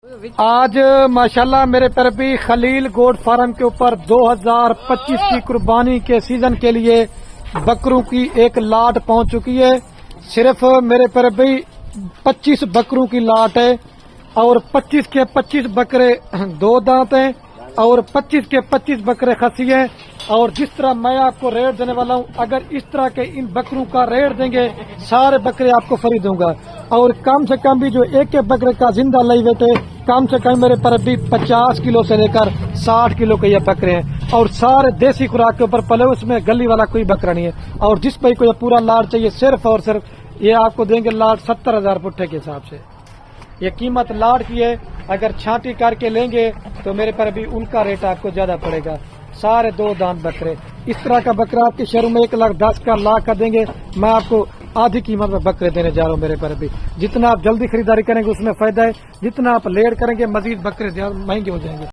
آج ماشاءاللہ میرے پر بھی خلیل گوٹ فارم کے اوپر 2025 کی قربانی کے سیزن کے لیے بکروں کی ایک لاٹ پہنچ چکی ہے. صرف میرے پر بھی 25 بکروں کی لاٹ ہے اور 25 کے 25 بکرے دو دانت ہیں اور 25 کے 25 بکرے خسی ہیں. اور جس طرح میں آپ کو ریٹ دینے والا ہوں، اگر اس طرح کے ان بکروں کا ریٹ دیں گے سارے بکرے آپ کو فری دوں گا. اور کم سے کم بھی جو ایک ایک بکرے کا زندہ لئی ہوئے تھے کم سے کم میرے پر بھی 50 کلو سے لے کر 60 کلو کے یہ بکرے ہیں اور سارے دیسی خوراک کے اوپر پلے، اس میں گلی والا کوئی بکرا نہیں ہے. اور جس بھائی کو یہ پورا لاٹ چاہیے صرف اور صرف یہ آپ کو دیں گے لاٹ 70,000 پٹھے کے حساب سے. یہ قیمت لاٹ کی ہے. اگر چھانٹی کر کے لیں گے تو میرے پر بھی ان کا ریٹ آپ کو زیادہ پڑے گا. سارے دو دانت بکرے اس طرح کا بکرا آپ کے شہروں میں 1,10,000 کا لاکھ کا دیں گے. میں آپ کو آدھی قیمت میں بکرے دینے جا رہا ہوں. میرے پر بھی جتنا آپ جلدی خریداری کریں گے اس میں فائدہ ہے، جتنا آپ لیٹ کریں گے مزید بکرے مہنگے ہو جائیں گے.